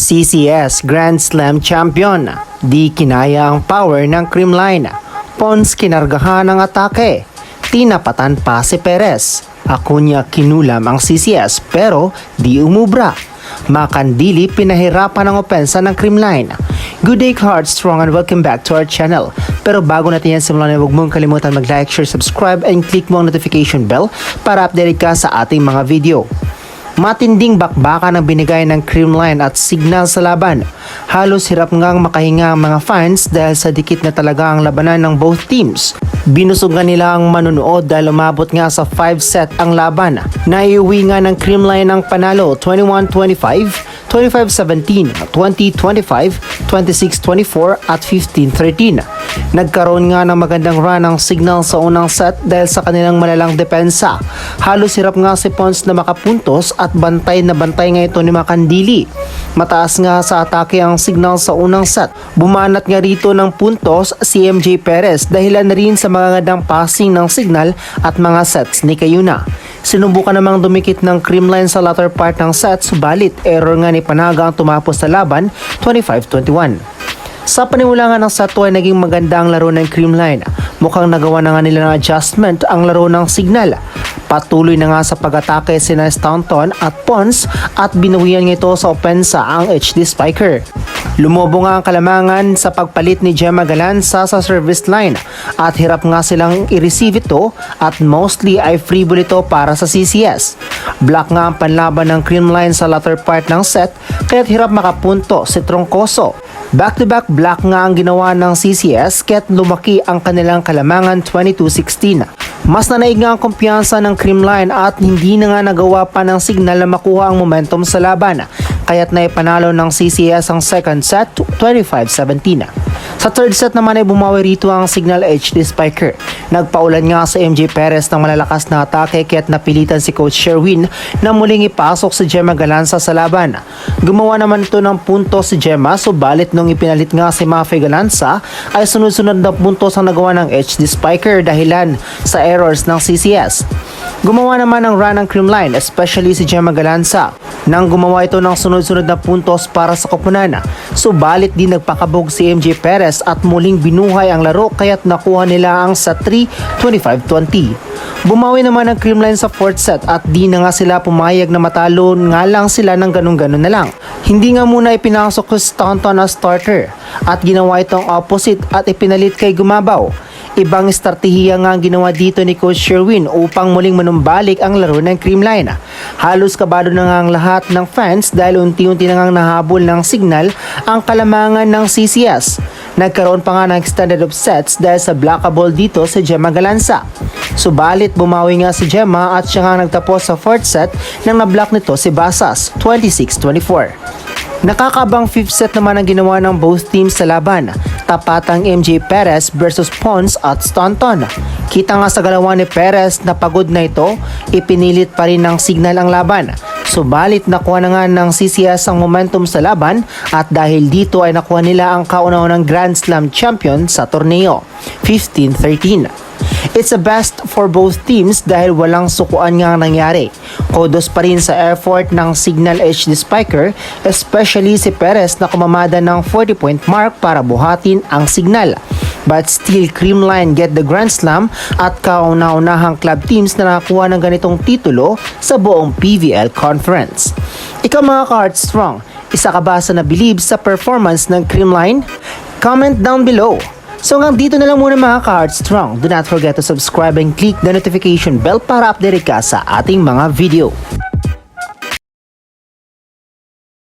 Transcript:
CCS Grand Slam Champion. Di kinaya ang power ng Creamline. Pons kinargahan ng atake. Tinapatan pa si Perez. Acuna kinulam ang CCS pero di umubra. Makandili pinahirapan ang opensa ng Creamline. Good day, Heartstrong, and welcome back to our channel. Pero bago natin yan simulan, huwag mong kalimutan mag-like, share, subscribe, and click mo ang notification bell para update ka sa ating mga video. Matinding bakbakan ang binigay ng Creamline at Signal sa laban. Halos hirap ngang makahinga ang mga fans dahil sa dikit na talaga ang labanan ng both teams. Binusugan nila ang manunood dahil umabot nga sa 5 set ang laban. Naiuwi nga ng Creamline ang panalo 21-25, 25-17, 20-25, 26-24 at 15-13. Nagkaroon nga ng magandang run ang Signal sa unang set dahil sa kanilang malalang depensa. Halos hirap nga si Pons na makapuntos at bantay na bantay nga ito ni Makandili. Mataas nga sa atake ang Signal sa unang set. Bumanat nga rito ng puntos si MJ Perez dahilan na rin sa magagandang passing ng Signal at mga sets ni Cayuna. Sinubukan namang dumikit ng Creamline sa latter part ng set, subalit error nga ni Panaga ang tumapos sa laban 25-21. Sa panimulangan ng set 2 ay naging maganda ang laro ng Creamline. Mukhang nagawa na nga nila ng adjustment ang laro ng Signal. Patuloy na nga sa pag-atake sina Staunton at Pons at binuwian nga ito sa opensa ang HD Spiker. Lumobo nga ang kalamangan sa pagpalit ni Gemma Galanza sa service line at hirap nga silang i-receive ito at mostly ay free ball ito para sa CCS. Block nga ang panlaban ng Creamline sa latter part ng set kaya't hirap makapunto si Troncoso. Back-to-back block nga ang ginawa ng CCS kaya't lumaki ang kanilang kalamangan 22-16. Mas nanaig nga ang kumpiyansa ng Creamline at hindi na nga nagawa pa ng Signal na makuha ang momentum sa laban. Kaya't naipanalo ng CCS ang second set 25-17. Sa third set naman ay bumawi rito ang Signal HD Spiker. Nagpaulan nga sa MJ Perez ng malalakas na atake kaya't napilitan si Coach Sherwin na muling ipasok si Gemma Galanza sa laban. Gumawa naman ito ng punto si Gemma, subalit nung ipinalit nga si Mafe Galanza ay sunod-sunod na puntos ang nagawa ng HD Spiker dahilan sa errors ng CCS. Gumawa naman ng run ng Creamline, especially si Gemma Galanza, nang gumawa ito ng sunod-sunod na puntos para sa koponan. Subalit di nagpakabog si MJ Perez at muling binuhay ang laro kaya't nakuha nila ang sa 3, 25-20. Bumawi naman ang Creamline sa fourth set at di na nga sila pumayag na matalo nga lang sila ng ganun-ganun na lang. Hindi nga muna ipinasok ko Staunton as starter at ginawa itong opposite at ipinalit kay Gumabaw. Ibang estratehiya nga ang ginawa dito ni Coach Sherwin upang muling manumbalik ang laro ng Creamline. Halos kabado na nga ang lahat ng fans dahil unti-unti na nga nahabol ng Signal ang kalamangan ng CCS. Nagkaroon pa nga ng extended of sets dahil sa blockable dito si Gemma Galanza. Subalit bumawi nga si Gemma at siya nga nagtapos sa fourth set nang nablock nito si Basas 26-24. Nakakabang fifth set naman ang ginawa ng both teams sa laban. Tapatang MJ Perez versus Pons at Staunton. Kita nga sa galawan ni Perez na pagod na ito, ipinilit pa rin ng Signal ang laban. Subalit nakuha na nga ng CCS ang momentum sa laban at dahil dito ay nakuha nila ang kauna-unang Grand Slam champion sa torneo, 15-13. It's a best for both teams dahil walang sukuan nga nangyari. Kudos pa rin sa effort ng Signal HD Spiker, especially si Perez na kumamada ng 40-point mark para buhatin ang Signal. But still, Creamline get the Grand Slam at kauna-unahang club teams na nakakuha ng ganitong titulo sa buong PVL Conference. Ikaw mga ka-Heartstrong, isa ka ba sa nabilib sa performance ng Creamline? Comment down below. So hanggang dito na lang muna mga ka-Heartstrong. Do not forget to subscribe and click the notification bell para update ka sa ating mga video.